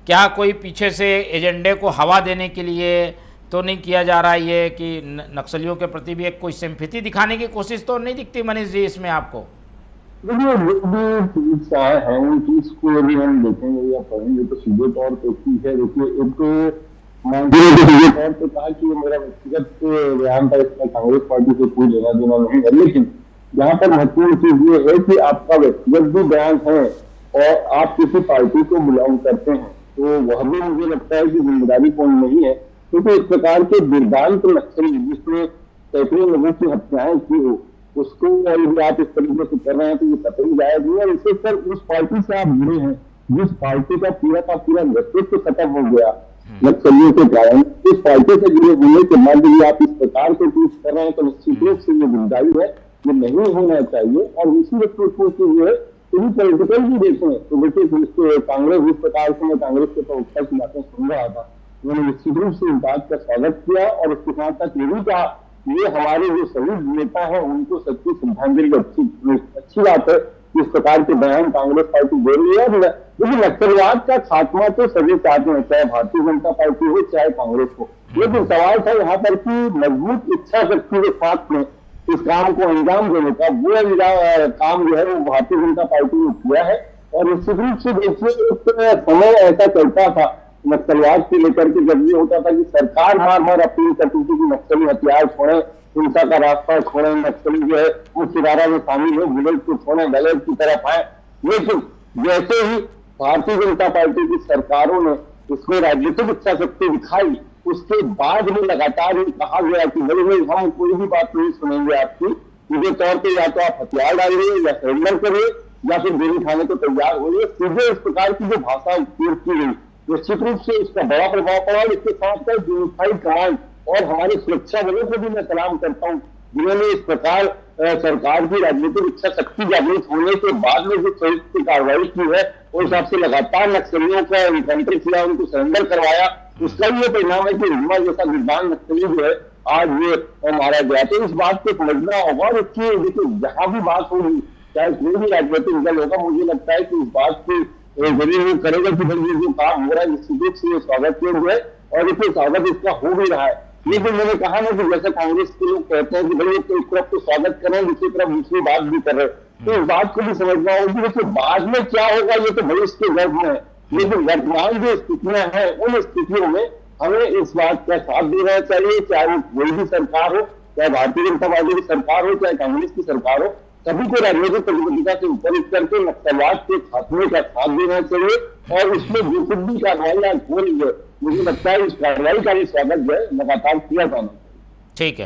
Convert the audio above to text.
क्या कोई पीछे से एजेंडे को हवा देने के लिए तो नहीं किया जा रहा है ये कि नक्सलियों के प्रति भी एक कोई सिंपैथी दिखाने की कोशिश तो नहीं दिखती मनीष जी इसमें आपको? देखिए, जो भी चीज है उन चीज को यदि हम देखेंगे या पढ़ेंगे तो सीधे तौर पे ठीक है। देखिए, एक तो मानवीय के सीधे तौर पे कहा कि ये मेरा व्यक्तिगत बयान था, इसमें कांग्रेस पार्टी से कोई लेना देना नहीं है। लेकिन यहाँ पर महत्वपूर्ण चीज ये है कि आपका व्यक्तिगत भी बयान है और आप किसी पार्टी को बिलोंग करते हैं, तो वह भी मुझे लगता है कि जिम्मेदारी पूर्ण नहीं है। क्योंकि इस प्रकार के दुर्दांत नक्सली जिसमें सैकड़ों लोगों की हत्याएं की हो, उसको यदि आप इस तरीके से कर रहे हैं तो ये कतई जायज नहीं है। इससे सर उस पार्टी से आप जुड़े हैं जिस पार्टी का पूरा नेतृत्व खत्म हो गया नक्सलियों के कारण, उस पार्टी से जुड़े होने के बाद यदि आप इस प्रकार से ट्वीट कर रहे हैं तो निश्चित रूप से ये गुंडाई है, ये नहीं होना चाहिए। और दूसरी व्यक्तित्व की जो है यदि पॉलिटिकल भी देखें तो देखिए, कांग्रेस जिस प्रकार से मैं कांग्रेस के प्रवक्ता की बातें सुन रहा था, उन्होंने निश्चित रूप से इस बात का स्वागत किया और उसके साथ साथ ये भी कहा ये हमारे जो शहीद नेता है उनको सच्ची श्रद्धांजलि। अच्छी बात है इस प्रकार के बयान कांग्रेस पार्टी दे रही है। लेकिन नक्सलवाद का खात्मा तो सभी चाहते हैं, चाहे भारतीय जनता पार्टी हो चाहे कांग्रेस हो। लेकिन सवाल था यहाँ पर कि मजबूत इच्छा शक्ति के साथ में इस काम को अंजाम देने का वो काम जो है वो भारतीय जनता पार्टी ने किया है। और निश्चित रूप से देखिए, एक समय ऐसा चलता था नक्सलवाद को लेकर के, जब ये होता था कि सरकार बार बार अपील करती थी कि नक्सली हथियार छोड़े, हिंसा का रास्ता छोड़े, नक्सली जो है मुख्यधारा में शामिल हो, बुलेट को छोड़े, गलत की तरफ आए। लेकिन जैसे ही भारतीय जनता पार्टी की सरकारों ने इसमें राजनीतिक इच्छा शक्ति दिखाई, उसके बाद में लगातार ये कहा गया कि भाई हम कोई भी बात नहीं सुनेंगे आपकी, सीधे तौर पर या तो आप हथियार डालिए या सरेंडर करिए या फिर गोली खाने को तैयार होइए। सीधे इस प्रकार की जो भाषा उपयोग की गई, निश्चित रूप से इसका बड़ा प्रभाव पड़ा। इसके साथ साथ यूनिफाइड कमांड और हमारे सुरक्षा बलों को भी मैं सलाम करता हूँ, जिन्होंने इस प्रकार सरकार की राजनीतिक इच्छा शक्ति जागृत होने के बाद में जो संयुक्त कार्रवाई की है उस हिसाब से लगातार नक्सलियों का एनकाउंटर किया, उनको सरेंडर करवाया। उसका ये परिणाम है कि हिम्मत जैसा विद्वान नक्सली जो है आज ये मारा गया। तो इस बात को समझना होगा और इसकी देखिए जहां भी बात होगी, चाहे कोई भी राजनीतिक दल होगा, मुझे लगता है कि इस बात की जरूर करेगा कि भाई ये जो काम हो रहा है निश्चित रूप से स्वागत योग्य है और इसमें स्वागत इसका हो भी रहा है। लेकिन मैंने कहा ना कि जैसे कांग्रेस के लोग कहते हैं कि भाई तो एक तरफ तो स्वागत करें, दूसरी तरफ दूसरी बात भी कर रहे, तो इस बात को भी समझना होगी। देखिए, बाद में क्या होगा ये तो भविष्य के गर्भ में है, लेकिन वर्तमान जो स्थितियां हैं उन स्थितियों में हमें इस बात का साथ देना चाहिए, चाहे वो कोई भी सरकार हो, चाहे भारतीय जनता पार्टी की सरकार हो, चाहे कांग्रेस की सरकार हो, सभी को राजनीतिक प्रतिबद्धता से ऊपर उठ करके नक्सलवाद के खात्मे का साथ देना चाहिए। और उसमें जो कुछ भी कार्रवाई आज हो रही है, मुझे लगता है इस कार्रवाई का भी स्वागत जो है लगातार किया जाना चाहिए। ठीक है।